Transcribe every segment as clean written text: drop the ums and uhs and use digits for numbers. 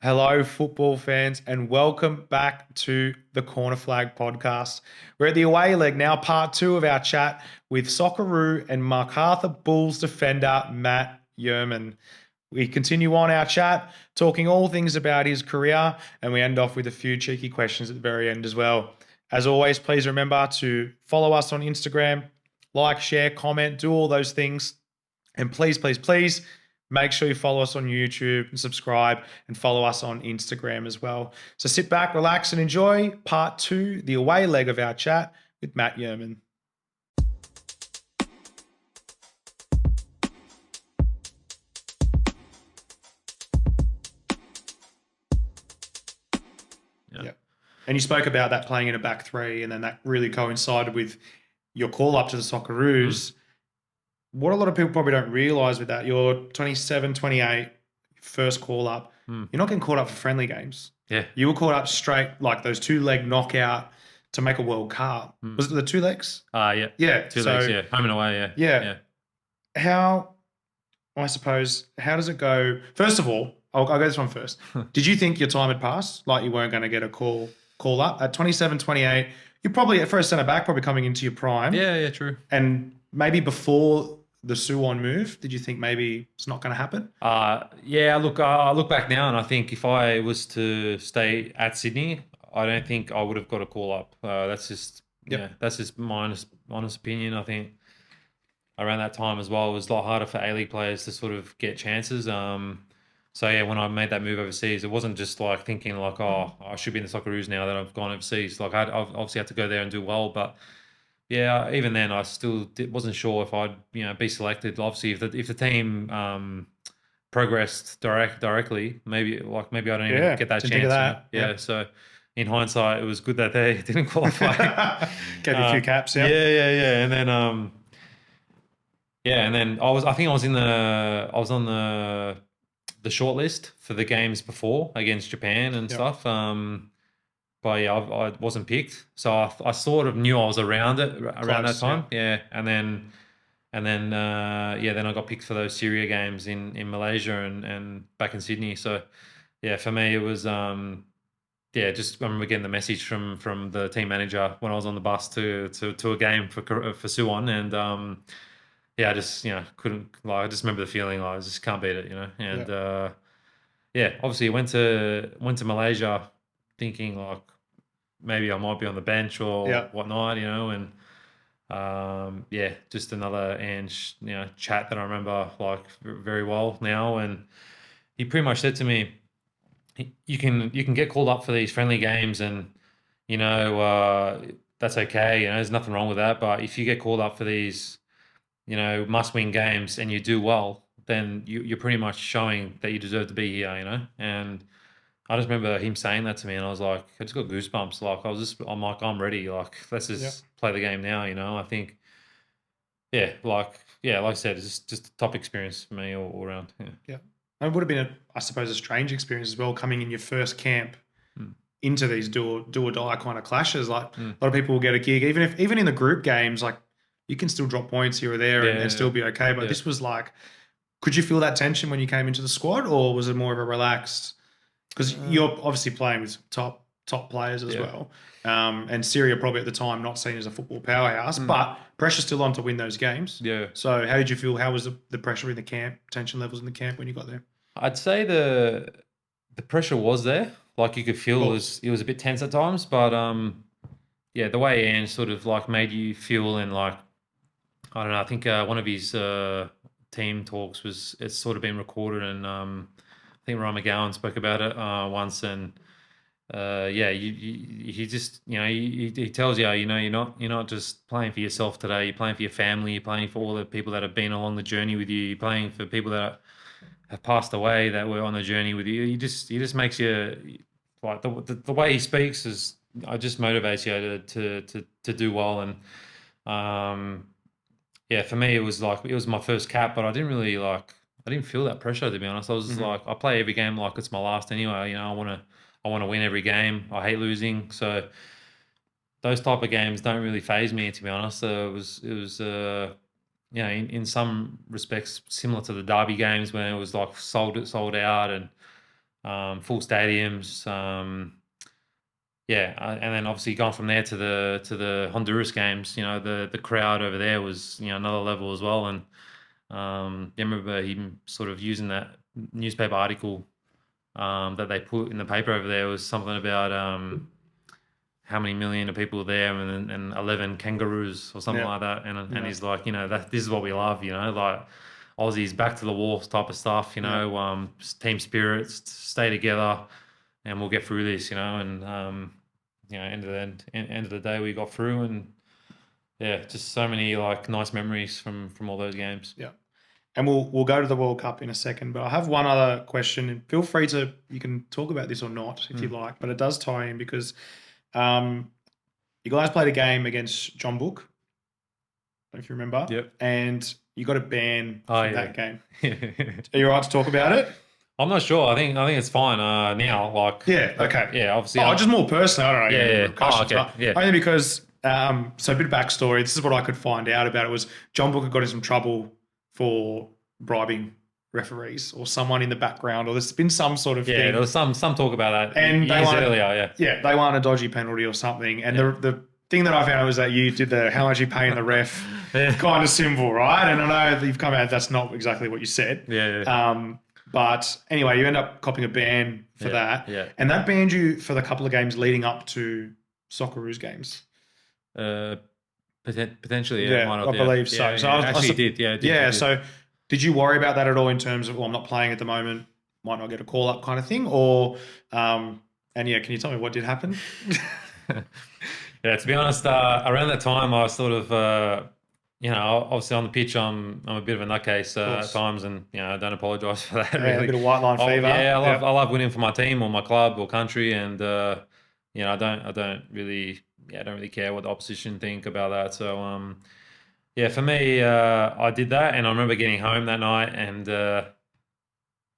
Hello, football fans, and welcome back to the Corner Flag podcast. We're at the away leg now, part two of our chat with Socceroo and Macarthur Bulls defender Matt Jurman. We continue on our chat, talking all things about his career, and we end off with a few cheeky questions at the very end as well. As always, please remember to follow us on Instagram, like, share, comment, do all those things. And please, please, please, make sure you follow us on YouTube and subscribe and follow us on Instagram as well. So sit back, relax, and enjoy part two, the away leg of our chat with Matt Jurman. Yeah. And you spoke about that playing in a back three, and then that really coincided with your call up to the Socceroos. What a lot of people probably don't realise with that, you're 27, 28, first call up. You're not getting called up for friendly games. Yeah. You were called up straight, like those 2-leg knockout to make a World Cup. Was it the 2 legs? Yeah. Yeah. 2 legs, yeah. Home and away, Yeah. How does it go? First of all, I'll go this one first. Did you think your time had passed? Like you weren't going to get a call up? At 27, 28, you're probably, at first centre-back, probably coming into your prime. Yeah, true. And maybe before the Suwon move, did you think maybe it's not going to happen? Yeah, look, I look back now and I think if I was to stay at Sydney, I don't think I would have got a call up. That's just that's just my honest opinion. I think around that time as well, it was a lot harder for A-League players to sort of get chances. So yeah, when I made that move overseas, it wasn't just like thinking like, oh, I should be in the Socceroos now that I've gone overseas. Like I've obviously had to go there and do well, but yeah, even then I still wasn't sure if I'd be selected. Obviously, if the team progressed directly, maybe I don't even get that chance. Think of that. Yeah, so in hindsight, it was good that they didn't qualify. Gave you a few caps. Yeah, and then I think I was on the short list for the games before against Japan and stuff. But yeah, I wasn't picked, so I sort of knew I was around that time. Yeah, and then then I got picked for those Syria games in Malaysia and back in Sydney. So yeah, for me it was just I remember getting the message from the team manager when I was on the bus to a game for Suwon, and I just couldn't, like, I just remember the feeling like I just can't beat it, and obviously went to Malaysia thinking like maybe I might be on the bench or whatnot, and just another Ange, chat that I remember like very well now, and he pretty much said to me, you can get called up for these friendly games, and that's okay, there's nothing wrong with that, but if you get called up for these must-win games and you do well, then you're pretty much showing that you deserve to be here, and I just remember him saying that to me, and I was like, I just got goosebumps. Like I'm like, I'm ready. Like let's just play the game now. I think, like I said, it's just a top experience for me all around. Yeah. It would have been, I suppose, a strange experience as well, coming in your first camp into these do or die kind of clashes. Like a lot of people will get a gig, even in the group games, like you can still drop points here or there and still be okay. But this was like, could you feel that tension when you came into the squad, or was it more of a relaxed? Because you're obviously playing with top players as well. And Syria probably at the time not seen as a football powerhouse, but pressure's still on to win those games. Yeah. So how did you feel? How was the pressure in the camp, tension levels in the camp when you got there? I'd say the pressure was there. Like you could feel it was a bit tense at times, but the way Ange sort of like made you feel, and like, I don't know, I think one of his team talks it's sort of been recorded, and I think Ryan McGowan spoke about it once, and he just he tells you, you're not just playing for yourself today. You're playing for your family. You're playing for all the people that have been along the journey with you. You're playing for people that have passed away that were on the journey with you. He just makes you, like, the way he speaks just motivates you to do well. And for me it was my first cap, but I didn't feel that pressure, to be honest. I was just like, I play every game like it's my last anyway. I want to win every game. I hate losing, so those type of games don't really faze me, to be honest. It was in some respects similar to the derby games when it was like sold out, and full stadiums. And then obviously going from there to the Honduras games, the crowd over there was another level as well. And I remember him sort of using that newspaper article that they put in the paper over there was something about how many million of people there and 11 kangaroos or something like that. And he's like, that this is what we love, like Aussies back to the wall type of stuff, team spirits, stay together, and we'll get through this, and end of the day we got through, and just so many like nice memories from all those games. Yeah. And we'll go to the World Cup in a second, but I have one other question, and feel free you can talk about this or not if you like, but it does tie in because you guys played a game against John Book, if you remember. Yep. And you got a ban from that game. Are you all right to talk about it? I'm not sure. I think it's fine now. Like, yeah, okay, yeah, obviously. Just more personal. I don't know. Yeah. Okay. Yeah. Only because so a bit of backstory. This is what I could find out about it was John Booker got in some trouble for bribing referees or someone in the background, or there's been some sort of thing. Yeah, there was some talk about that and years earlier. Yeah, they won a dodgy penalty or something. And the thing that I found was that you did the how much you paying the ref kind of symbol, right? And I know that you've come out that's not exactly what you said. Yeah. But anyway, you end up copping a ban for that. Yeah. And that banned you for the couple of games leading up to Socceroo's games. Potentially, yeah, I believe so. Yeah, so I did. Yeah. So did you worry about that at all in terms of, I'm not playing at the moment, might not get a call up kind of thing? Or, can you tell me what did happen? Yeah, to be honest, around that time, I was sort of, obviously on the pitch, I'm a bit of a nutcase at times, and I don't apologise for that. Really. A bit of white line fever. I love winning for my team or my club or country, and I don't really care what the opposition think about that. So for me, I did that, and I remember getting home that night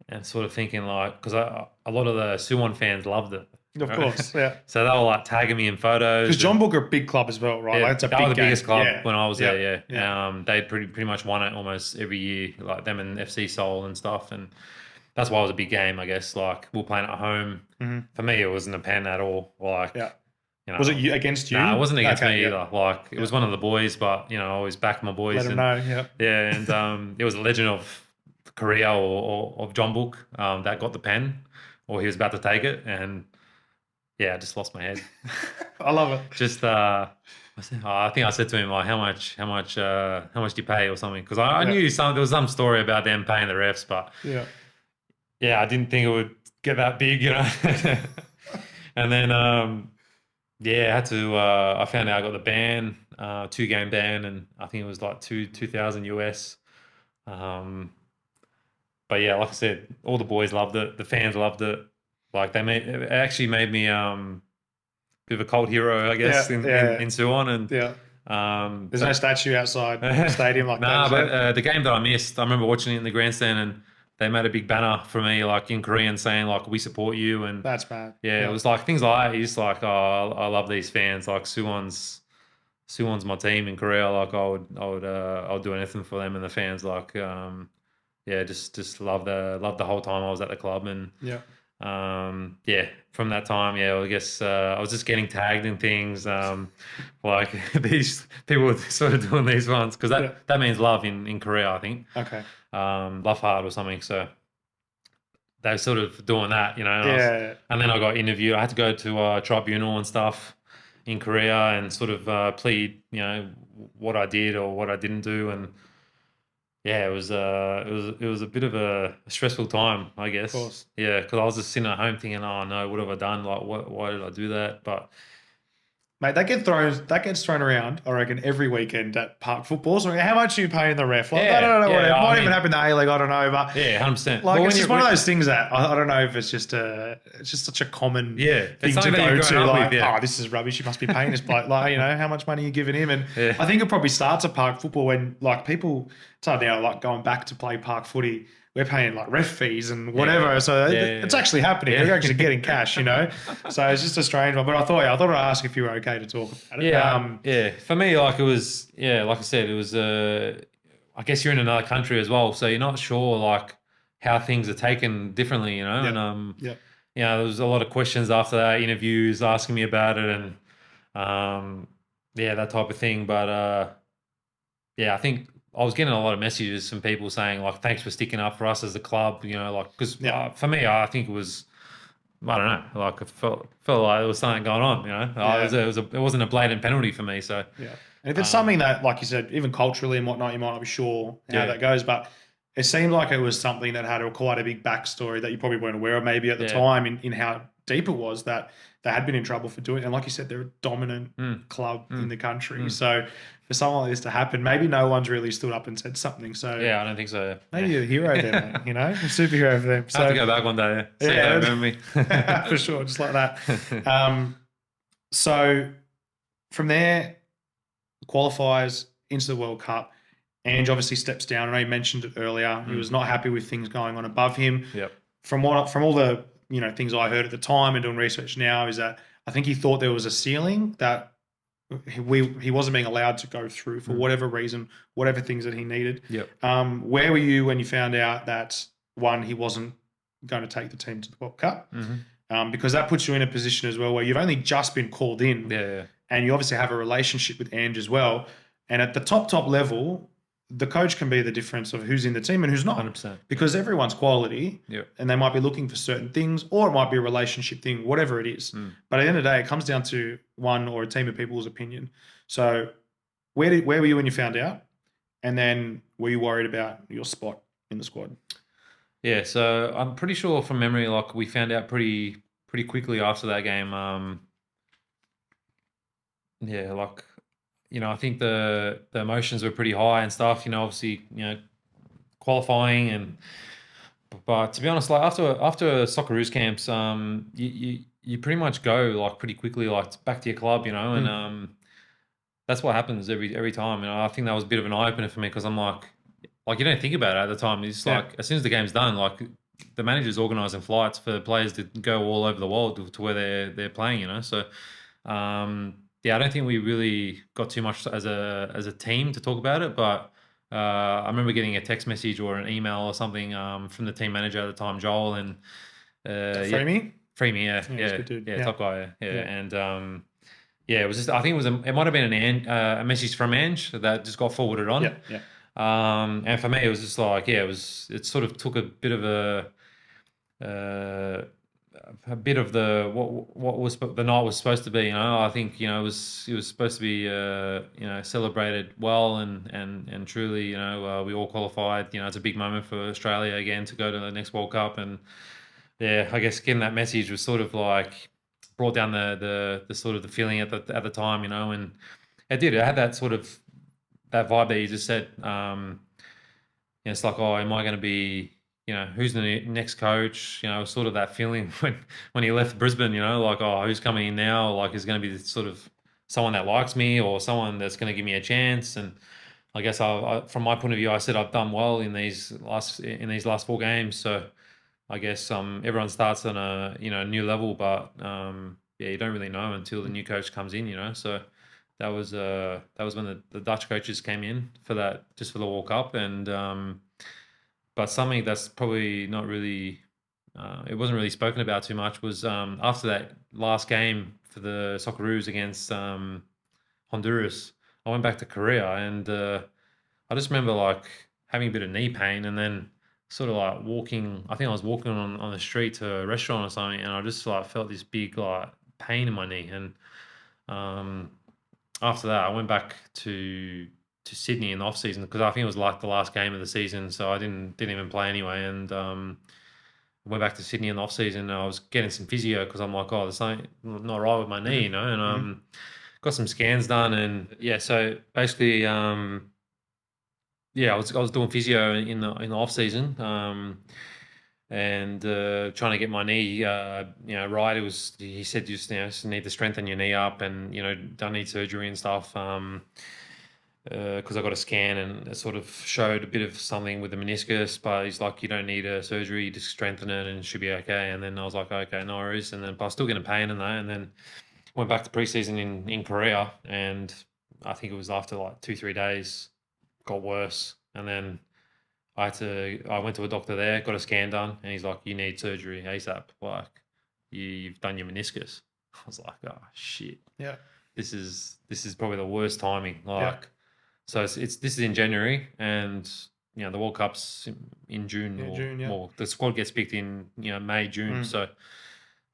and sort of thinking like, because a lot of the Suwon fans loved it. Of course, yeah. So they were like tagging me in photos. Because John Booker, a big club as well, right? Yeah, like, it's a they big were the game. biggest club when I was there. Yeah. They pretty much won it almost every year, like them and FC Seoul and stuff, and that's why it was a big game, I guess. Like we were playing at home. Mm-hmm. For me, it wasn't a pen at all. Like, was it against you? No, it wasn't against me either. Like it was one of the boys, but I always backed my boys. Let them know. Yeah, and it was a legend of Korea or of John Book that got the pen, or he was about to take it, and I just lost my head. I love it. Just I think I said to him like, how much do you pay or something? Because I knew there was some story about them paying the refs, but I didn't think it would get that big, And then I had to. I found out I got the ban, 2-game ban, and I think it was like 2,000 US. But like I said, all the boys loved it. The fans loved it. Like it actually made me bit of a cult hero, I guess, in Suwon. And there's no statue outside the stadium like that. But the game that I missed, I remember watching it in the grandstand, and they made a big banner for me, like in Korean, saying like, "We support you." And that's bad. Yeah, it was like things like that. He's like, "Oh, I love these fans. Like Suwon's my team in Korea. Like I would do anything for them and the fans. Like just love the whole time I was at the club." And from that time, I guess I was just getting tagged in things like these people were sort of doing these ones because that means love in Korea, I think. Okay. Love heart or something. So they were sort of doing that, and then I got interviewed. I had to go to a tribunal and stuff in Korea and sort of plead, what I did or what I didn't do, and it was a bit of a stressful time, I guess. Of course. Yeah, because I was just sitting at home thinking, oh no, what have I done? Like, why did I do that? But mate, that gets thrown around, I reckon, every weekend at park football. So how much are you paying the ref? Like, I don't know what it might even happen to A-League, I don't know, but 100%. Like it's just one of those things that I don't know if it's just such a common thing to go to. Like, this is rubbish. You must be paying this bloke. Like, how much money are you giving him? And I think it probably starts at park football when like people start now like going back to play park footy. We're paying like ref fees and whatever. So it's actually happening. You're actually getting cash, So it's just a strange one. But I thought I'd ask if you were okay to talk about it. For me, like it was, like I said, it was, I guess you're in another country as well. So you're not sure like how things are taken differently, you know. Yeah. And Yeah. there was a lot of questions after that, interviews asking me about it, and that type of thing. But I think I was getting a lot of messages from people saying like, "Thanks for sticking up for us as a club," you know, like because Yeah. for me, I think it was. I don't know. Like, I felt like there was something going on. You know, Yeah. it wasn't a blatant penalty for me. So Yeah. And if it's something that, like you said, even culturally and whatnot, you might not be sure how yeah, that goes, but it seemed like it was something that had quite a big backstory that you probably weren't aware of maybe at the yeah, time in how deep it was that they had been in trouble for doing it. And like you said, they're a dominant club in the country. So for something like this to happen, maybe no one's really stood up and said something. So yeah. I don't think so. maybe Yeah. you're a hero there, mate, you know, a superhero for them. I have to So go back one day. See how they yeah, remember me. for sure, just like that. So from there, qualifies into the World Cup. Ange obviously steps down. I know you mentioned it earlier. He was not happy with things going on above him. Yep. From all the things I heard at the time and doing research now is that I think he thought there was a ceiling that he wasn't being allowed to go through for whatever reason, whatever things that he needed. Yep. Where were you when you found out that one, he wasn't going to take the team to the World Cup? Because that puts you in a position as well where you've only just been called in, Yeah. and you obviously have a relationship with Ange as well. And at the top level, the coach can be the difference of who's in the team and who's not. 100%. Because everyone's quality, Yep. and they might be looking for certain things, or it might be a relationship thing, whatever it is. But at the end of the day, it comes down to one or a team of people's opinion. So where were you when you found out? And then were you worried about your spot in the squad? Yeah. So I'm pretty sure from memory, like we found out pretty quickly after that game. Like I think the emotions were pretty high and stuff. Obviously, qualifying but to be honest, like after Socceroos camps, you pretty much go like pretty quickly like back to your club, and that's what happens every time. I think that was a bit of an eye opener for me because I'm like you don't think about it at the time. It's like as soon as the game's done, like the manager's organising flights for players to go all over the world to where they're playing, So I don't think we really got too much as a team to talk about it, but I remember getting a text message or an email or something from the team manager at the time, Joel, and Freemy? Freemy, he's a good dude. top guy, and it was just I think it might have been a message from Ange that just got forwarded on. Yeah. And for me, it was just like it sort of took a bit of what was the night was supposed to be. I think it was supposed to be celebrated well and truly. We all qualified. It's a big moment for Australia again to go to the next World Cup, and I guess getting that message was sort of like brought down the sort of the feeling at the time, and it did. It had that sort of that vibe that you just said. It's like, oh, am I going to be, who's the next coach? Sort of that feeling when he left Brisbane, like, oh, who's coming in now? Like, is going to be sort of someone that likes me or someone that's going to give me a chance. And I guess from my point of view, I said I've done well in these last 4 games. So I guess everyone starts on a new level, but you don't really know until the new coach comes in, So that was when the Dutch coaches came in for that, just for the World Cup, and but something that's probably not really it wasn't really spoken about too much was after that last game for the Socceroos against Honduras, I went back to Korea, and I just remember like having a bit of knee pain, and then sort of like walking. I think I was walking on the street to a restaurant or something, and I just like felt this big like pain in my knee, and after that, I went back to Sydney in the off season because I think it was like the last game of the season, so I didn't even play anyway. And went back to Sydney in the off season. And I was getting some physio because I'm like, oh, there's something not right with my knee, And got some scans done, and so basically, I was doing physio in the off season. And trying to get my knee, right. It was, he said, just need to strengthen your knee up, and don't need surgery and stuff. Because I got a scan and it sort of showed a bit of something with the meniscus, but he's like, you don't need a surgery, just strengthen it and it should be okay. And then I was like, okay, no worries. And then, but I was still getting pain in that, and then went back to preseason in Korea, and I think it was after like 2-3 days, got worse, and then I went to a doctor there, got a scan done, and he's like, "You need surgery ASAP. Like, you've done your meniscus." I was like, "Oh shit, Yeah. this is probably the worst timing." Yeah. Like, so this is in January, and the World Cup's in June, Yeah. or June. Yeah. well, the squad gets picked in May, June. Mm. So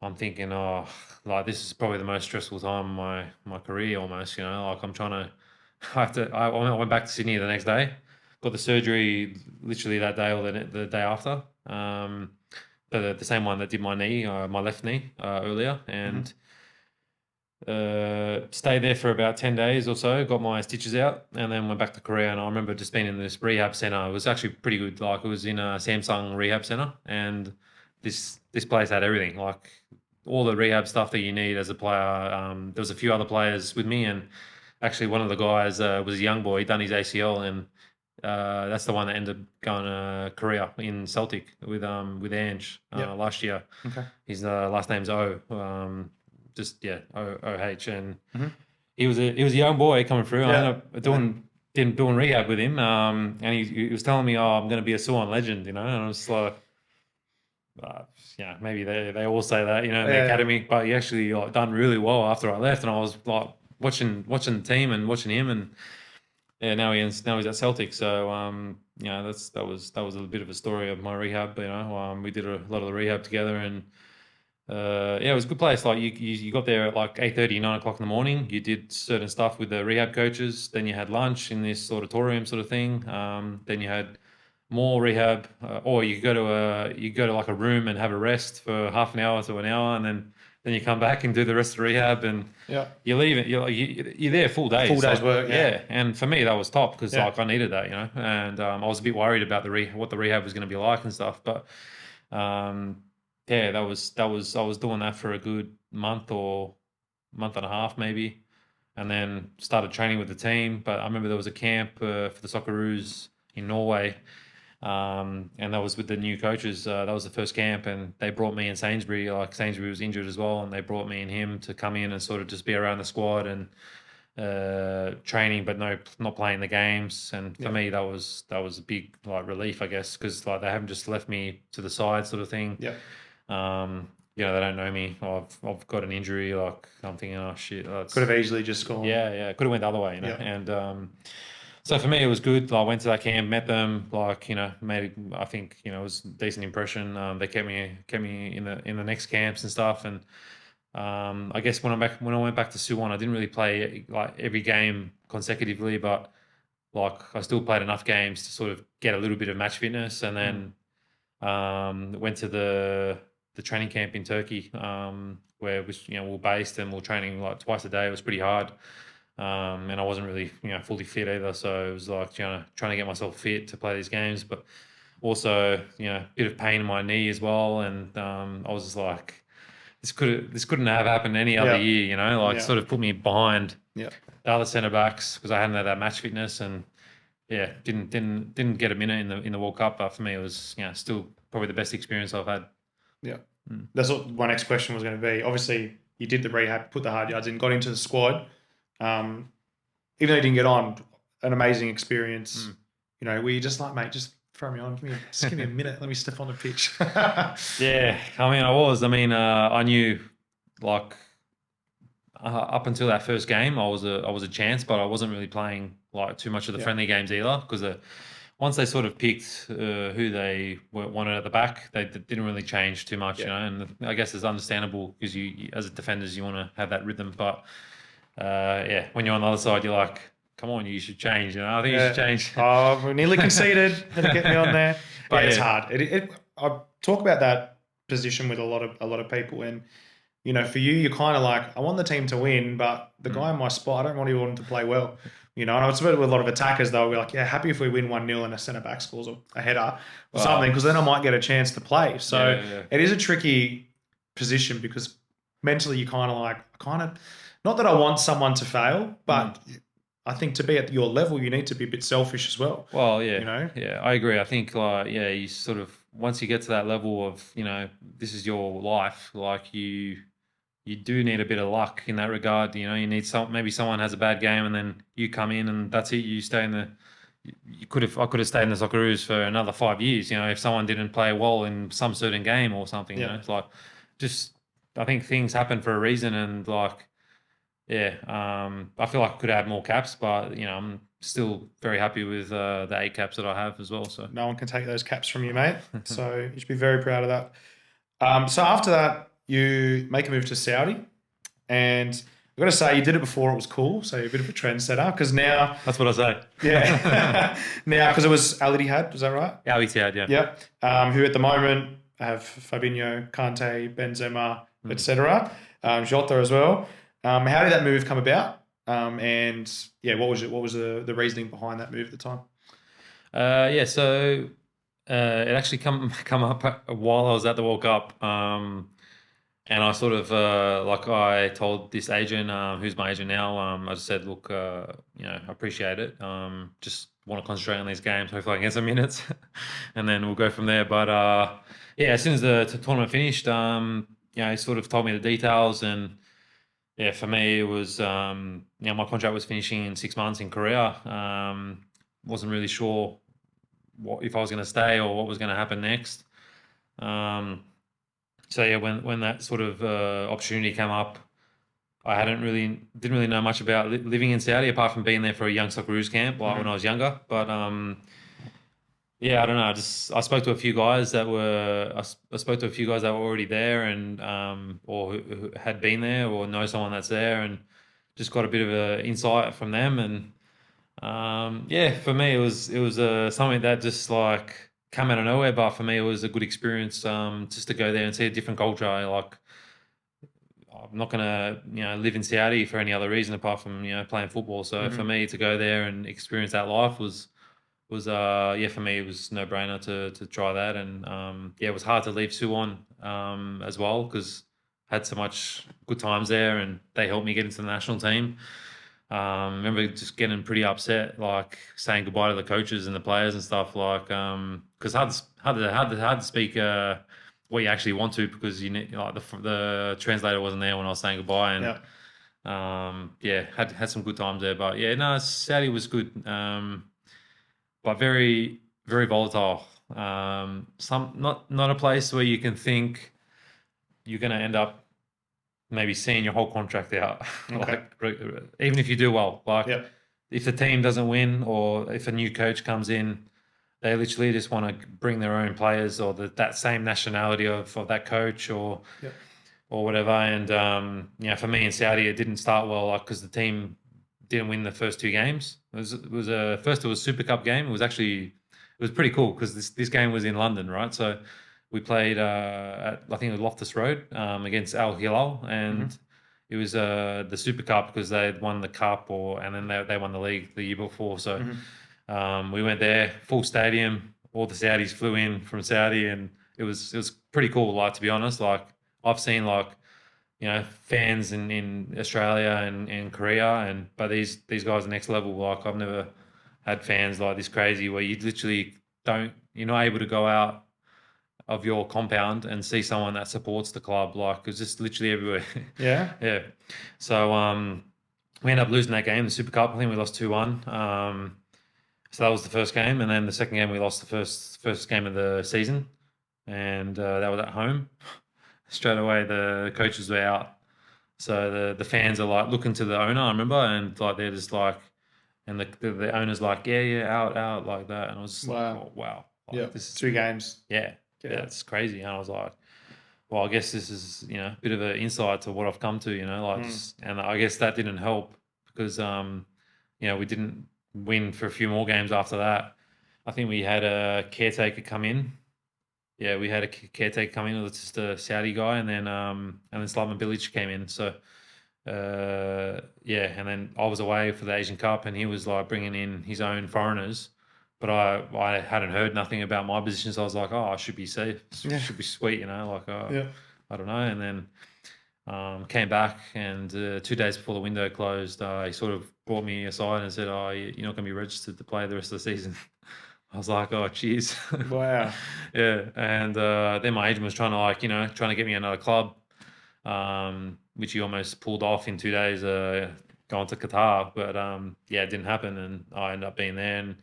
I'm thinking, oh, like this is probably the most stressful time of my career almost. Like I'm trying to, I went back to Sydney the next day, got the surgery literally that day or the day after. The same one that did my knee, my left knee earlier, and stayed there for about 10 days or so, got my stitches out, and then went back to Korea. And I remember just being in this rehab center. It was actually pretty good. Like, it was in a Samsung rehab center, and this place had everything, like all the rehab stuff that you need as a player. There was a few other players with me, and actually one of the guys was a young boy. He'd done his ACL, and that's the one that ended up going to Korea in Celtic with Ange last year. Okay. His last name's O. OH, and Mhm. he was a young boy coming through. I Yeah. ended up doing rehab with him, and he was telling me, "Oh, I'm going to be a Suwon legend," and I was like, maybe they all say that, in the academy, but he actually like done really well after I left, and I was like watching the team and watching him, and yeah, now he's at Celtic. So that was a bit of a story of my rehab. We did a lot of the rehab together, and it was a good place. Like you got there at like 8:30, 9 o'clock in the morning. You did certain stuff with the rehab coaches. Then you had lunch in this auditorium sort of thing. Then you had more rehab, or you go to like a room and have a rest for half an hour to an hour, and then you come back and do the rest of the rehab, and Yeah. you leave it. You're there full days. Full day's work. Yeah. And for me that was top because Yeah. like I needed that, and I was a bit worried about what the rehab was going to be like and stuff, but. That was I was doing that for a good month or month and a half maybe, and then started training with the team. But I remember there was a camp for the Socceroos in Norway, and that was with the new coaches. That was the first camp, and they brought me and Sainsbury. Like Sainsbury was injured as well, and they brought me and him to come in and sort of just be around the squad and training, but not playing the games. And for me, that was a big like relief, I guess, because like they haven't just left me to the side, sort of thing. Yeah. They don't know me. I've got an injury. Like I'm thinking, oh shit, Could have easily just gone. yeah, could have went the other way, Yeah. And so for me, it was good. I went to that camp, met them, made I think it was a decent impression. They kept me in the next camps and stuff, and I guess when I went back to Suwon, I didn't really play like every game consecutively, but like I still played enough games to sort of get a little bit of match fitness, and then went to the training camp in Turkey, where we were based and we were training like twice a day. It was pretty hard, and I wasn't really fully fit either. So it was like trying to get myself fit to play these games, but also a bit of pain in my knee as well. And I was just like, this couldn't have happened any other year, sort of put me behind the other centre backs because I hadn't had that match fitness, and didn't get a minute in the World Cup. But for me, it was still probably the best experience I've had. Yeah. That's what my next question was going to be. Obviously, you did the rehab, put the hard yards in, got into the squad. Even though you didn't get on, an amazing experience. Were you just like, mate, just throw me on. Give me a minute. Let me step on the pitch. Yeah, I knew like up until that first game, I was a chance, but I wasn't really playing like too much of the friendly games either because once they sort of picked who they wanted at the back, they didn't really change too much, and I guess it's understandable because you as a defenders you want to have that rhythm, but when you're on the other side, you're like, come on, you should change. I think you should change. Oh, we nearly conceded. Better get me on there. But it's hard. I talk about that position with a lot of people, and for you, you're kind of like, I want the team to win, but the guy in my spot, I don't want him to play well. And it's with a lot of attackers, they'll be like, yeah, happy if we win 1-0 and a centre back scores a header or something, because then I might get a chance to play. So it is a tricky position because mentally you not that I want someone to fail, but I think to be at your level, you need to be a bit selfish as well. Well, yeah, I agree. I think you sort of, once you get to that level of, this is your life, like you do need a bit of luck in that regard. You need maybe someone has a bad game and then you come in and that's it. You stay in I could have stayed in the Socceroos for another 5 years. If someone didn't play well in some certain game or something. Yeah. It's like just I think things happen for a reason, and like yeah, I feel like I could have more caps, but I'm still very happy with the 8 caps that I have as well. So No one can take those caps from you, mate. So you should be very proud of that. So after that, you make a move to Saudi, and I've got to say, you did it before it was cool. So you're a bit of a trendsetter because now, that's what I say. yeah, now because it was Al Ittihad, was that right? Al Ittihad, yeah. Yep. Who at the moment have Fabinho, Kante, Benzema, etc. Jota as well. How did that move come about? And yeah, what was the reasoning behind that move at the time? Yeah, so it actually come up while I was at the World Cup, and I sort of like I told this agent, who's my agent now, I just said, look, I appreciate it. Just want to concentrate on these games. Hopefully, I can get some minutes, and then we'll go from there. But yeah, as soon as the tournament finished, he sort of told me the details, and yeah, for me, it was my contract was finishing in 6 months in Korea. Wasn't really sure if I was going to stay or what was going to happen next. So yeah, when that sort of opportunity came up, I didn't really know much about living in Saudi apart from being there for a young Socceroos camp, like when I was younger. But yeah, I don't know. I spoke to a few guys that were already there, and or who had been there or know someone that's there, and just got a bit of a insight from them. And yeah, for me, it was something that just like come out of nowhere. But for me, it was a good experience just to go there and see a different culture. Like I'm not gonna live in Saudi for any other reason apart from playing football. So for me to go there and experience that life was yeah, for me it was no brainer to try that. And yeah, it was hard to leave Suwon as well because had so much good times there, and they helped me get into the national team. Remember just getting pretty upset, like saying goodbye to the coaches and the players and stuff, like because hard to speak what you actually want to, because you need like the translator wasn't there when I was saying goodbye. And yeah, had some good times there. But yeah, no, Saudi was good, but very very volatile. Some not a place where you can think you're going to end up maybe seeing your whole contract out. Okay. Like even if you do well, like Yep. if the team doesn't win or if a new coach comes in, they literally just want to bring their own players or that same nationality of that coach or Yep. or whatever. And for me in Saudi, it didn't start well, like because the team didn't win the first 2 games. It was a first, it was Super Cup game. It was pretty cool because this game was in London, right? So we played at, I think it was Loftus Road against Al Hilal, and it was the Super Cup because they had won the cup, and then they won the league the year before. So we went there, full stadium. All the Saudis flew in from Saudi, and it was pretty cool. Like, to be honest, like I've seen like fans in Australia and Korea, but these guys are next level. Like I've never had fans like this crazy where you literally you're not able to go out of your compound and see someone that supports the club. Like it's just literally everywhere. Yeah. Yeah. So we ended up losing that game, the Super Cup. I think we lost 2-1. So that was the first game, and then the second game we lost the first game of the season, and that was at home. Straight away the coaches were out, so the fans are like looking to the owner, I remember, and like they're just like, and the owner's like, yeah, out like that, and I was just like, oh wow, like, Yeah. this is 2 games. yeah, it's crazy. And I was like, well, I guess this is a bit of an insight to what I've come to, like, and I guess that didn't help because we didn't win for a few more games after that. I think we had a caretaker come in. Yeah, we had a caretaker come in. It was just a Saudi guy, and then Slaven Bilic came in. So yeah, and then I was away for the Asian Cup, and he was like bringing in his own foreigners. But I hadn't heard nothing about my position, so I was like, oh, I should be safe. Should be sweet, like I don't know. And then came back, and 2 days before the window closed, he sort of brought me aside and said, oh, you're not going to be registered to play the rest of the season. I was like, oh, cheers. Wow. Yeah. And then my agent was trying to get me another club, which he almost pulled off in 2 days, going to Qatar. But yeah, it didn't happen, and I ended up being there. And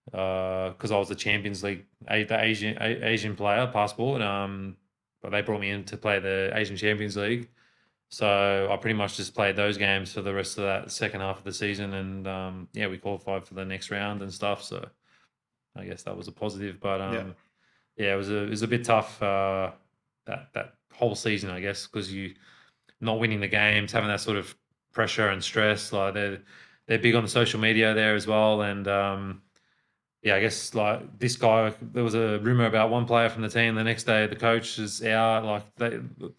because I was the Champions League, the Asian player passport. But they brought me in to play the Asian Champions League. So I pretty much just played those games for the rest of that second half of the season, and yeah, we qualified for the next round and stuff. So I guess that was a positive. But Yeah. yeah, it was a bit tough that whole season, I guess, because you not winning the games, having that sort of pressure and stress. Like they're big on the social media there as well, and yeah, I guess like this guy, there was a rumor about one player from the team. The next day, the coach is out. Like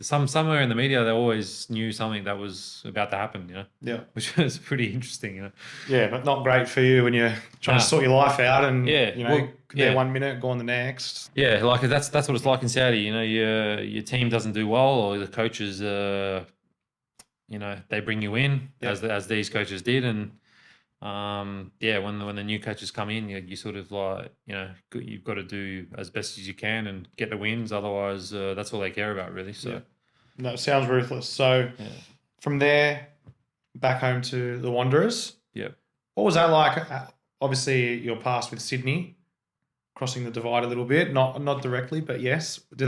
somewhere in the media, they always knew something that was about to happen. Yeah. Which was pretty interesting. Yeah, but not great for you when you're trying to Nah. sort your life out and, Yeah, well, there yeah. 1 minute, gone the next. Yeah, like that's what it's like in Saudi. Your team doesn't do well, or the coaches, they bring you in as these coaches did, and yeah, when the new coaches come in, you sort of like you've got to do as best as you can and get the wins. Otherwise, that's all they care about, really. So Yeah. No, it sounds ruthless. So yeah, from there, back home to the Wanderers. yeah. What was that like? Obviously, your past with Sydney, crossing the divide a little bit, not directly, but yes. Did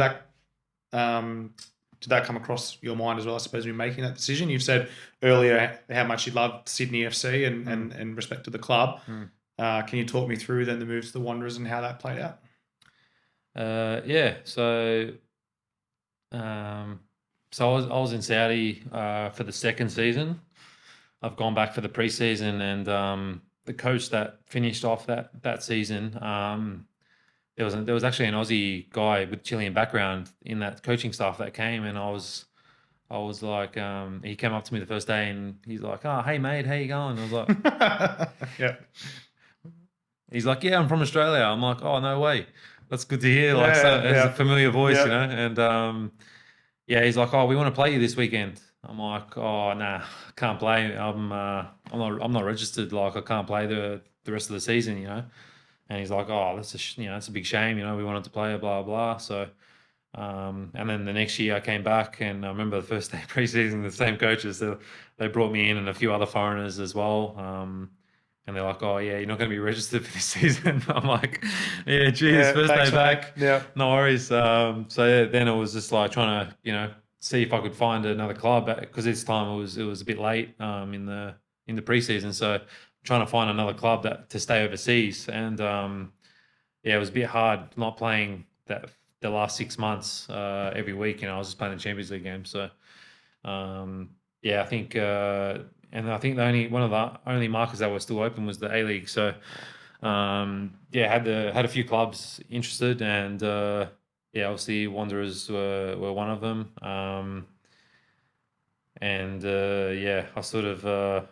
that come across your mind as well, I suppose, when you're making that decision? You've said earlier how much you loved Sydney FC and respected the club. Can you talk me through then the move to the Wanderers and how that played out? Yeah. So I was in Saudi for the second season. I've gone back for the preseason, and the coach that finished off that season, there was actually an Aussie guy with Chilean background in that coaching staff that came, and I was like, he came up to me the first day, and he's like, "Oh, hey mate, how you going?" I was like, Yeah. he's like, "Yeah, I'm from Australia." I'm like, "Oh, no way, that's good to hear." Like, Yeah, it's a familiar voice, yeah. And yeah, he's like, "Oh, we want to play you this weekend." I'm like, "Oh, nah, I can't play. I'm not registered. Like, I can't play the rest of the season." And he's like, "Oh, that's a big shame. We wanted to play, blah blah." So, and then the next year I came back, and I remember the first day of preseason, the same coaches, they brought me in and a few other foreigners as well. And they're like, "Oh yeah, you're not going to be registered for this season." I'm like, "Yeah, geez, Yeah, first thanks, day back, mate. Yeah. no worries." So yeah, then it was just like trying to, see if I could find another club, because this time it was a bit late in the preseason. So trying to find another club to stay overseas, and yeah, it was a bit hard not playing the last 6 months every week. I was just playing the Champions League game. So yeah, I think and I think one of the only markets that were still open was the A League. So yeah, had a few clubs interested, and yeah, obviously Wanderers were one of them. And yeah, I sort of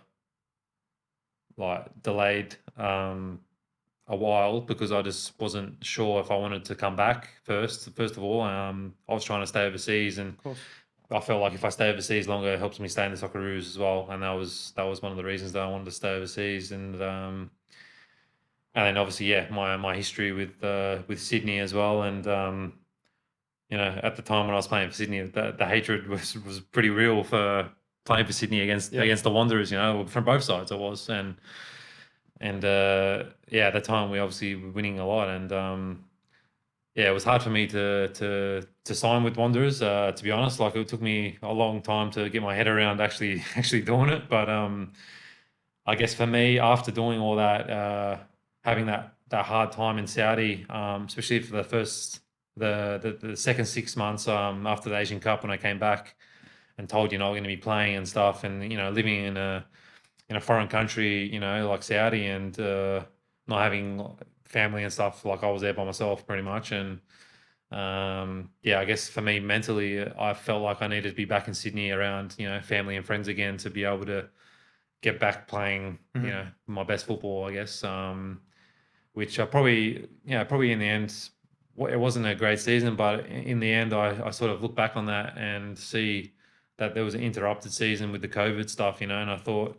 like delayed a while because I just wasn't sure if I wanted to come back first. First of all, I was trying to stay overseas, and Of course. I felt like if I stay overseas longer, it helps me stay in the Socceroos as well. And that was one of the reasons that I wanted to stay overseas. And then obviously, yeah, my history with Sydney as well. And at the time when I was playing for Sydney, the hatred was pretty real for playing for Sydney against the Wanderers. From both sides it was. And yeah, at the time we obviously were winning a lot, and yeah, it was hard for me to sign with Wanderers. To be honest, like it took me a long time to get my head around actually doing it. But I guess for me, after doing all that, having that hard time in Saudi, especially for the second 6 months after the Asian Cup, when I came back and told I'm going to be playing and stuff, and living in a foreign country, like Saudi, and not having family and stuff. Like I was there by myself pretty much. And yeah, I guess for me mentally, I felt like I needed to be back in Sydney around, family and friends again to be able to get back playing, my best football, I guess. Which I probably in the end, it wasn't a great season, but in the end, I sort of look back on that and see that there was an interrupted season with the COVID stuff, and I thought,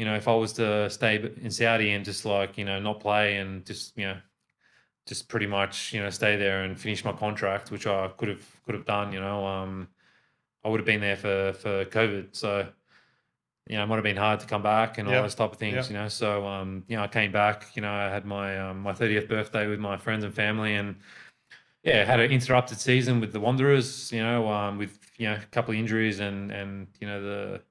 if I was to stay in Saudi and just like, not play and just pretty much, stay there and finish my contract, which I could have done, I would have been there for COVID. So it might have been hard to come back and all Yep. those type of things, Yep. So, I came back, I had my 30th birthday with my friends and family, and had an interrupted season with the Wanderers, with, a couple of injuries and the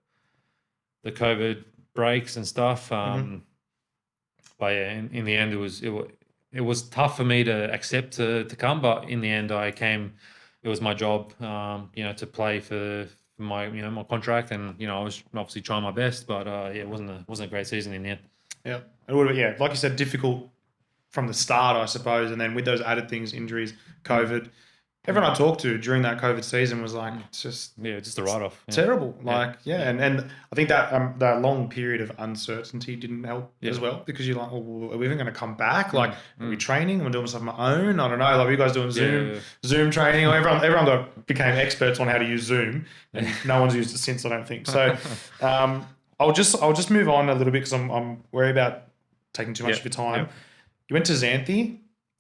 COVID breaks and stuff. But yeah, in the end, it was tough for me to accept to come, but in the end, I came. It was my job, to play for my my contract, and I was obviously trying my best, but it wasn't a great season in the end. Yeah. It would have, yeah, like you said, difficult from the start, I suppose, and then with those added things, injuries, COVID. Everyone I talked to during that COVID season was like, it's just Just a write off. terrible. Like, and I think that long period of uncertainty didn't help as well, because you're like, well, are we even going to come back? Like, are we training? Am I doing stuff on my own? I don't know. Like, are you guys doing Zoom training? Or everyone became experts on how to use Zoom, and no one's used it since, I don't think. So, I'll just move on a little bit because I'm worried about taking too much of your time. Yep. You went to Xanthi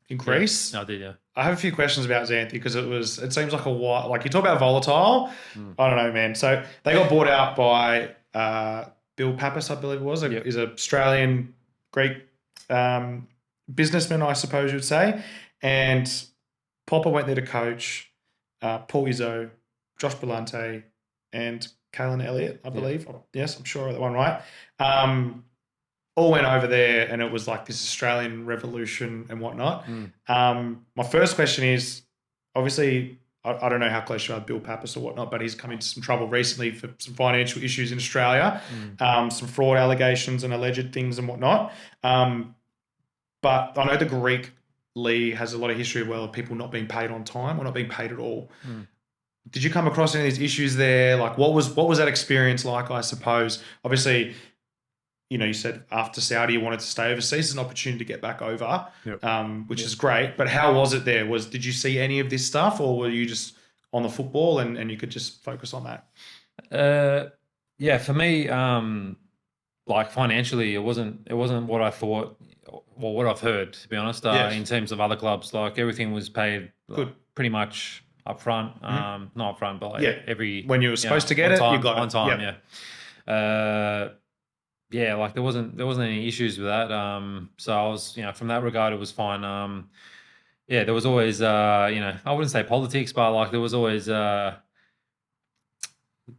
in Greece. I did, yeah. I have a few questions about Xanthi because it seems like a while, like you talk about volatile. I don't know, man. So they got bought out by Bill Pappas, I believe it was. He's an Australian, Greek businessman, I suppose you would say. And Popper went there to coach Paul Izzo, Josh Belante, and Kalen Elliott, I believe. Yes, I'm sure I got that one right. All went over there, and it was like this Australian revolution and whatnot. My first question is, obviously, I don't know how close you are with Bill Pappas or whatnot, but he's come into some trouble recently for some financial issues in Australia, some fraud allegations and alleged things and whatnot. But I know the Greek league has a lot of history of people not being paid on time or not being paid at all. Did you come across any of these issues there? Like, what was that experience like, I suppose? Obviously, you said after Saudi you wanted to stay overseas. It's an opportunity to get back over, which is great. But how was it there? Did you see any of this stuff, or were you just on the football and you could just focus on that? For me, like financially, it wasn't what I thought, or what I've heard, to be honest. In terms of other clubs, like everything was paid pretty much up front. Not up front, but every when you were supposed to get it, you got it on time. Like there wasn't any issues with that. So I was, from that regard, it was fine. There was always, I wouldn't say politics, but like there was always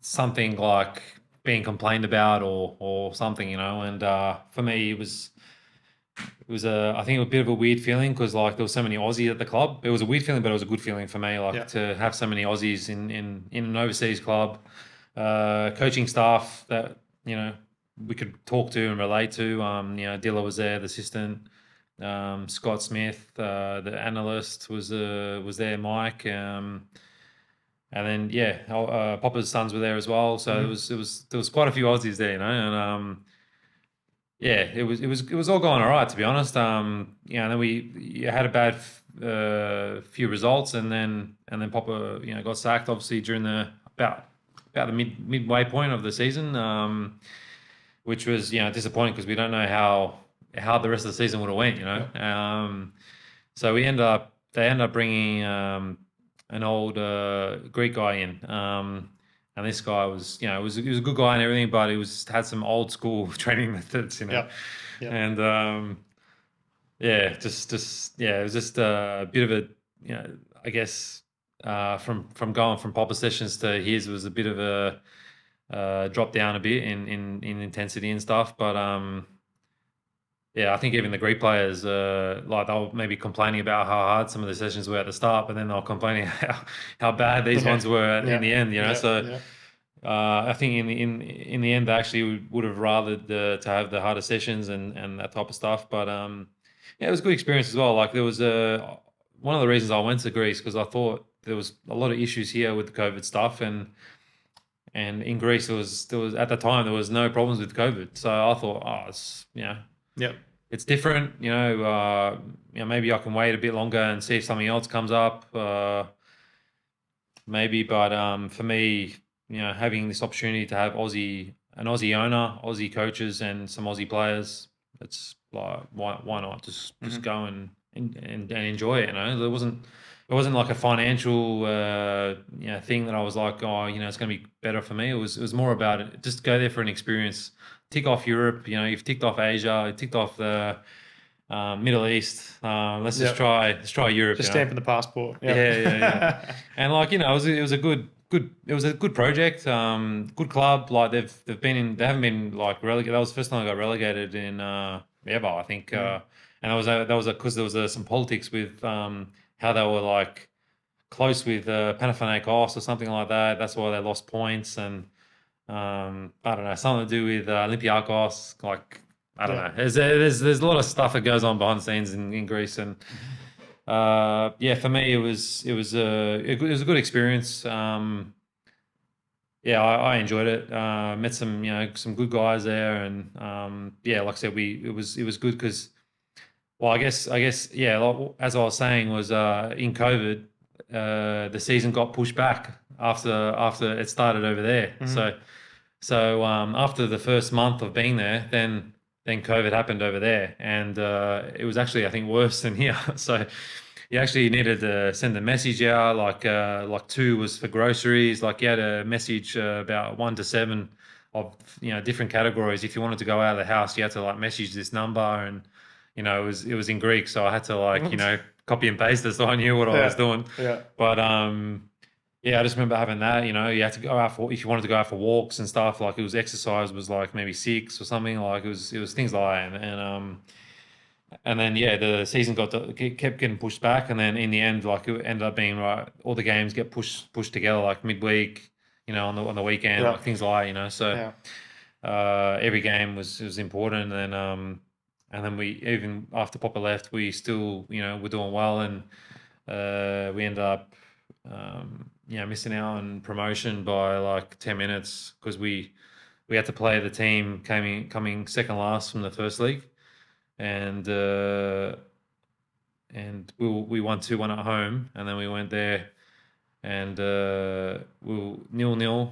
something like being complained about or something, And for me, it was I think it was a bit of a weird feeling because like there was so many Aussies at the club. It was a weird feeling, but it was a good feeling for me, like to have so many Aussies in an overseas club, coaching staff that we could talk to and relate to. Dilla was there, the assistant. Scott Smith, the analyst, was there. Mike, and then Popper's sons were there as well. So there was quite a few Aussies there, and it was all going all right, to be honest. And then we had a bad few results, and then Popper got sacked obviously during about the midway point of the season. Which was disappointing because we don't know how the rest of the season would have went. So they ended up bringing an old Greek guy in, and this guy was he was a good guy and everything, but he had some old school training methods, and it was just a bit of a I guess from going from Popper sessions to his was a bit of a drop down a bit in intensity and stuff, but I think even the Greek players like they were maybe complaining about how hard some of the sessions were at the start, but then they were complaining how bad these ones were in the end. I think in the end they actually would have rathered to have the harder sessions and that type of stuff. But it was a good experience as well. Like there was one of the reasons I went to Greece because I thought there was a lot of issues here with the COVID stuff, and in Greece, there was at the time there was no problems with COVID. So I thought, it's it's different. Maybe I can wait a bit longer and see if something else comes up. Maybe, but for me, having this opportunity to have an Aussie owner, Aussie coaches, and some Aussie players, it's like why not just go and enjoy it. There wasn't it wasn't like a financial thing that I was like, oh, it's going to be better for me. It was more about it. Just go there for an experience. Tick off Europe. You've ticked off Asia. You ticked off the Middle East. Yep. Let's try Europe. Just stamping the passport. Yeah, yeah, yeah. Yep. And like it was a good project. Good club. Like they haven't been like relegated. That was the first time I got relegated in ever, I think. And that was because there was some politics with how they were like close with Panathinaikos or something like that. That's why they lost points and I don't know, something to do with Olympiakos. Like I don't know. There's a lot of stuff that goes on behind the scenes in Greece and. For me, it was a good experience. I enjoyed it. Met some good guys there, and like I said, it was good because, well, I guess, like, as I was saying, was in COVID, the season got pushed back after it started over there. So after the first month of being there, then COVID happened over there, and it was actually, I think, worse than here. So you actually needed to send a message out, like 2 was for groceries. Like you had a message about 1 to 7 of different categories. If you wanted to go out of the house, you had to like message this number, and it was in Greek, so I had to like copy and paste it so I knew what I was doing. Yeah. But I just remember having that. You had to go out if you wanted to go out for walks and stuff. Like it was exercise was like maybe 6 or something. Like it was things like that. And then the season kept getting pushed back, and then in the end, like it ended up being right. All the games get pushed together like midweek, on the weekend, like things like So every game was important, and then we even after Popper left, we still were doing well, and we ended up missing out on promotion by like 10 minutes because we had to play the team coming second last from the first league. And we won 2-1 at home, and then we went there, and we were 0-0,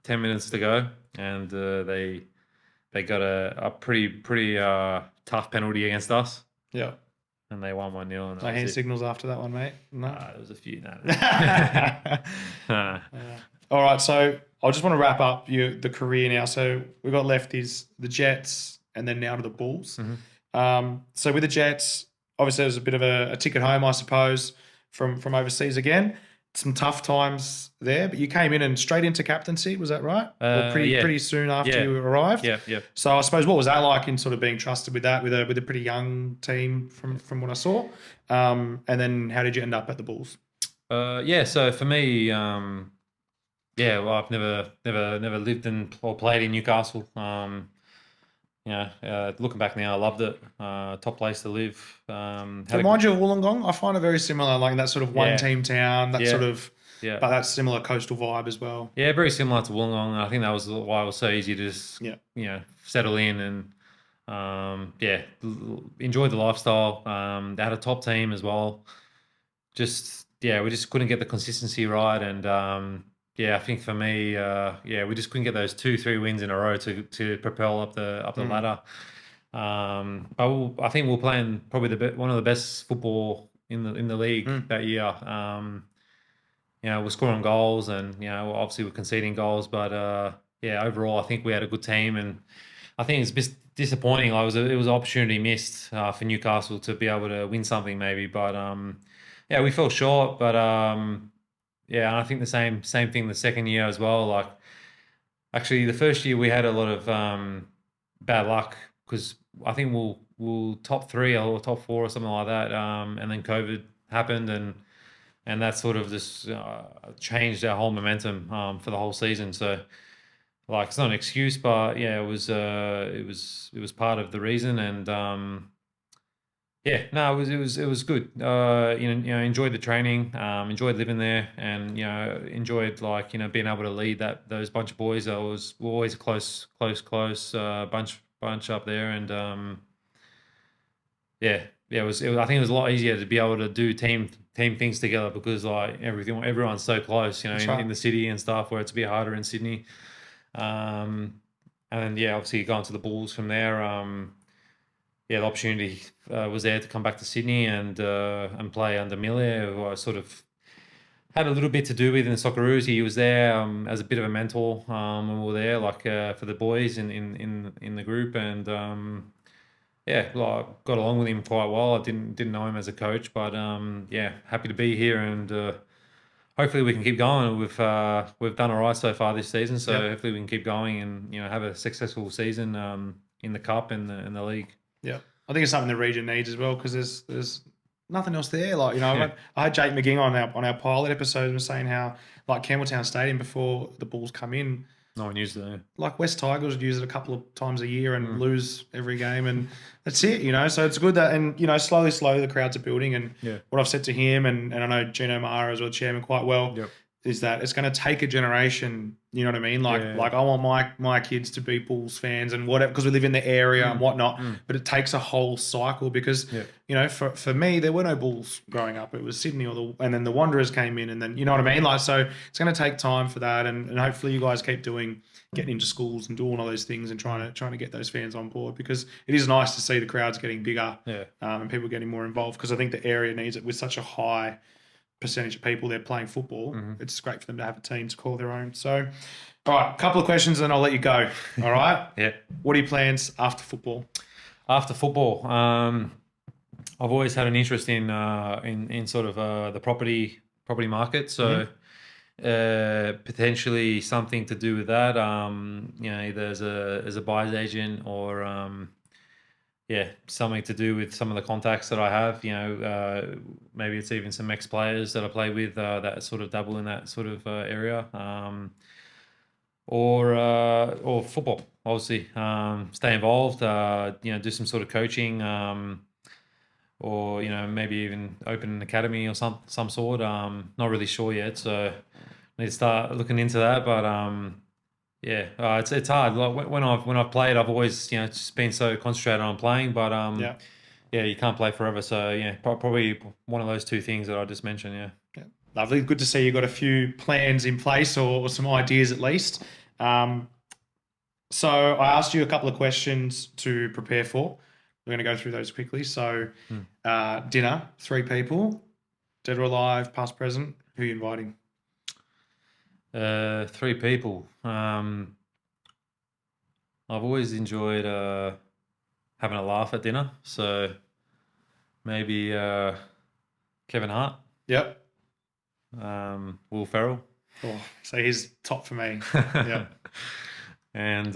10 minutes to go, and they got a pretty tough penalty against us. Yeah. And they won 1-0. No hand signals after that one, mate. No, there was a few. No. All right, so I just want to wrap up the career now. So we got left is the Jets, and then now to the Bulls. So with the Jets, obviously there was a bit of a ticket home, I suppose, from overseas again. Some tough times there, but you came in and straight into captaincy, was that right? Or pretty soon after you arrived? Yeah. So I suppose what was that like in sort of being trusted with that, with a pretty young team from what I saw? And then how did you end up at the Bulls? So for me, well, I've never lived in or played in Newcastle. Looking back now, I loved it. Top place to live. So mind you, Wollongong, I find it very similar, like that sort of one-team town, that sort of, but that similar coastal vibe as well. Yeah, very similar to Wollongong. I think that was why it was so easy to just, settle in and, enjoy the lifestyle. They had a top team as well. We just couldn't get the consistency right, and I think for me, we just couldn't get those 2-3 wins in a row to propel up the ladder. But I think we're playing probably one of the best football in the league that year. We're scoring goals, and obviously we're conceding goals, but overall I think we had a good team, and I think it's just disappointing. Like it was an opportunity missed for Newcastle to be able to win something maybe, but we fell short, but. And I think the same thing the second year as well. Like, actually, the first year we had a lot of bad luck because I think we'll top 3 or top 4 or something like that. And then COVID happened, and that sort of just changed our whole momentum for the whole season. So, like, it's not an excuse, but it was part of the reason, and. It was good. Enjoyed the training, enjoyed living there, and enjoyed being able to lead those bunch of boys. We're always a close bunch up there, and I think it was a lot easier to be able to do team things together because like everyone's so close, in the city and stuff, where it's a bit harder in Sydney. And then obviously going to the Bulls from there. the opportunity was there to come back to Sydney and play under Miller, who I sort of had a little bit to do with in the Socceroos. He was there as a bit of a mentor when we were there, like for the boys in the group, and yeah, well, I got along with him quite well. I didn't know him as a coach, but yeah, happy to be here, and hopefully we can keep going. We've done all right so far this season, so Yep. hopefully we can keep going and have a successful season in the cup and the league. Yeah, I think it's something the region needs as well because there's nothing else there. Like Yeah. I had Jake McGing on our pilot episode and was saying how like Campbelltown Stadium before the Bulls come in, No one used it. like West Tigers would use it a couple of times a year and lose every game, and that's it. So it's good that, and slowly the crowds are building. And Yeah. what I've said to him, and I know Gino Mara as well, chairman, quite well, Yep. is that it's going to take a generation. You know what I mean? Like Yeah. like I want my kids to be Bulls fans and whatever, because we live in the area and whatnot. But it takes a whole cycle because Yeah. for me there were no Bulls growing up. It was Sydney and then the Wanderers came in, and then you know what I mean. Like, so it's going to take time for that, and hopefully you guys keep getting into schools and doing all those things and trying to get those fans on board, because it is nice to see the crowds getting bigger, Yeah. and people getting more involved, because I think the area needs it with such a high percentage of people there playing football. It's great for them to have a team to call their own. So, all right, a couple of questions and then I'll let you go. All right. Yeah. What are your plans after football? After football, I've always had an interest in sort of the property market. So potentially something to do with that. Either as a buyer's agent or something to do with some of the contacts that I have. Maybe it's even some ex-players that I play with that sort of dabble in that sort of area. Or football, obviously. Stay involved. Do some sort of coaching. Or maybe even open an academy or some sort. Not really sure yet, so need to start looking into that. But it's hard. Like when I've played, I've always just been so concentrated on playing. But you can't play forever. So probably one of those two things that I just mentioned. Yeah. Lovely. Good to see you've got a few plans in place, or some ideas at least. So I asked you a couple of questions to prepare for. We're going to go through those quickly. So dinner, 3 people, dead or alive, past, present. Who are you inviting? 3 people. I've always enjoyed having a laugh at dinner. So maybe Kevin Hart. Yep. Will Ferrell. Oh, so he's top for me. Yeah. And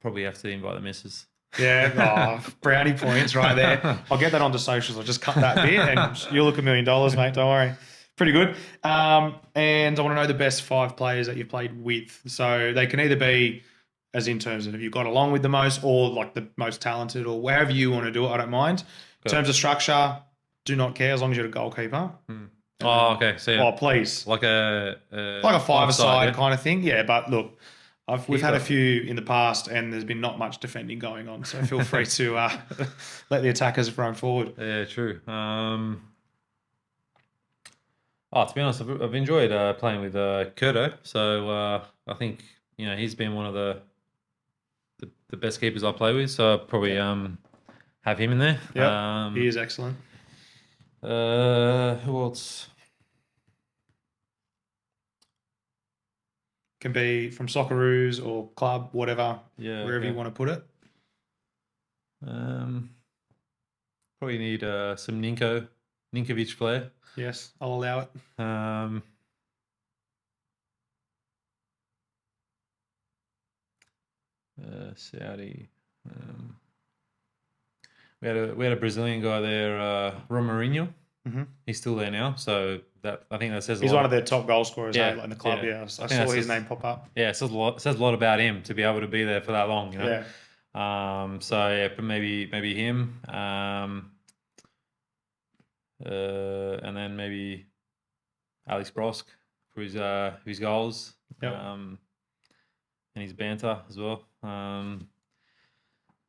probably have to invite the missus. Yeah, brownie points right there. I'll get that onto socials. I'll just cut that bit and you'll look $1 million, mate. Don't worry. Pretty good. And I want to know the best 5 players that you've played with. So they can either be as in terms of if you got along with the most, or like the most talented, or wherever you want to do it. I don't mind. In terms of structure, do not care as long as you're a goalkeeper. Oh, okay. So Oh, please. like a five-a-side kind of thing. Yeah, but look, we've had a Keeper. few in the past, and there's been not much defending going on. So feel free to let the attackers run forward. Yeah, true. To be honest, I've enjoyed playing with Kurto. So I think he's been one of the best keepers I play with. So I'll probably have him in there. Yeah, he is excellent. Who else? Can be from Socceroos or club, whatever, wherever you want to put it. Probably need some Ninkovic flair. Yes, I'll allow it. Saudi. We had a Brazilian guy there, Romarinho. Mm-hmm. He's still there now, so that I think that says a He's lot. one of their top goal scorers, Yeah, in the club. yeah. Yeah, I saw that his says- name pop up. Yeah, it says a lot about him to be able to be there for that long. Yeah. But maybe him. And then maybe Alex Brosk for his goals. Yep. And his banter as well. I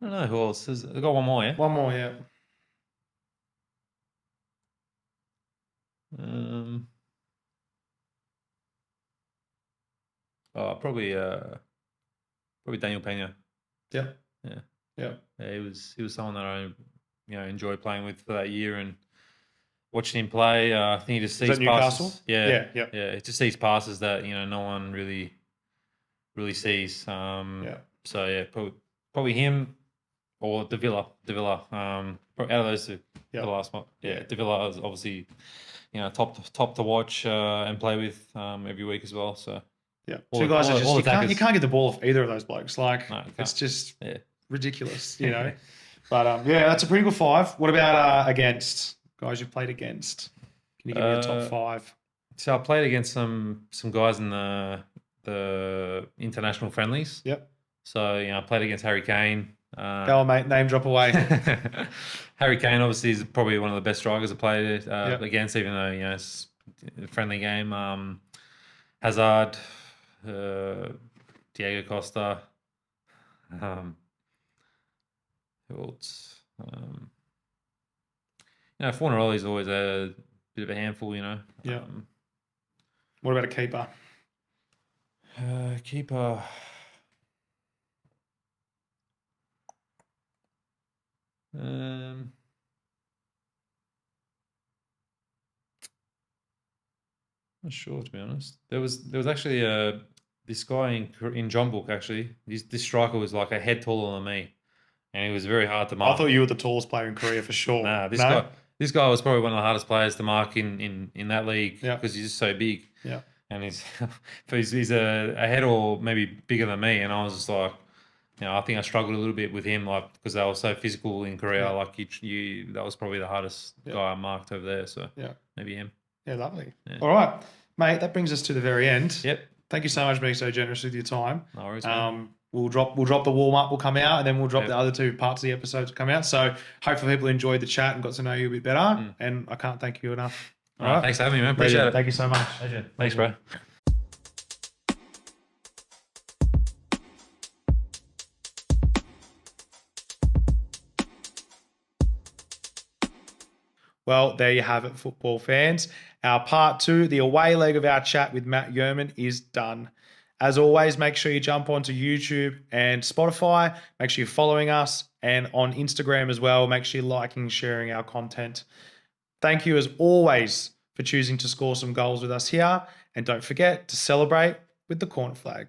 don't know who else. I've got one more, yeah? One more, yeah. Probably probably Daniel Pena. Yeah. Yeah. Yeah. Yeah, he was someone that I enjoyed playing with for that year and watching him play. I think he just Is that sees Newcastle? passes. Yeah. Yeah. It just sees passes that no one really sees. Yeah. So yeah, probably him or Davila. Out of those two, Yeah. the last one. Yeah, Yeah. Davila is obviously top to watch and play with every week as well. So Yeah. all Two the- guys all are the- just all the you attackers. can't get the ball off either of those blokes. Like No, you it's can't. just Yeah. ridiculous, But yeah, that's a pretty good 5. What about against guys you've played against? Can you give me a top 5? So I played against some guys in the international friendlies. Yep. So I played against Harry Kane. Go on, mate. Name drop away. Harry Kane obviously is probably one of the best strikers I played Yep. against, even though it's a friendly game. Hazard, Diego Costa. Who else? Fornaroli is always a bit of a handful. Yeah. What about a keeper? Keeper. Not sure, to be honest. There was actually this guy in John Book actually. This striker was like a head taller than me, and he was very hard to mark. I thought you were the tallest player in Korea for sure. Nah, this guy was probably one of the hardest players to mark in that league because he's just so big. Yeah. And he's a head or maybe bigger than me, and I was just like, I think I struggled a little bit with him, like because they were so physical in Korea. Yeah. Like that was probably the hardest guy I marked over there. So maybe him. Yeah, lovely. Yeah. All right, mate. That brings us to the very end. Yep. Thank you so much for being so generous with your time. No worries, man. We'll drop the warm up will come out, and then we'll drop the other 2 parts of the episodes will come out. So hopefully people enjoyed the chat and got to know you a bit better. And I can't thank you enough. All right. Thanks for having me, man. Appreciate it. Thank you so much. Pleasure. Thanks, bro. Well, there you have it, football fans. Our part 2, the away leg of our chat with Matt Jurman, is done. As always, make sure you jump onto YouTube and Spotify. Make sure you're following us, and on Instagram as well. Make sure you're liking and sharing our content. Thank you, as always, for choosing to score some goals with us here. And don't forget to celebrate with the corner flag.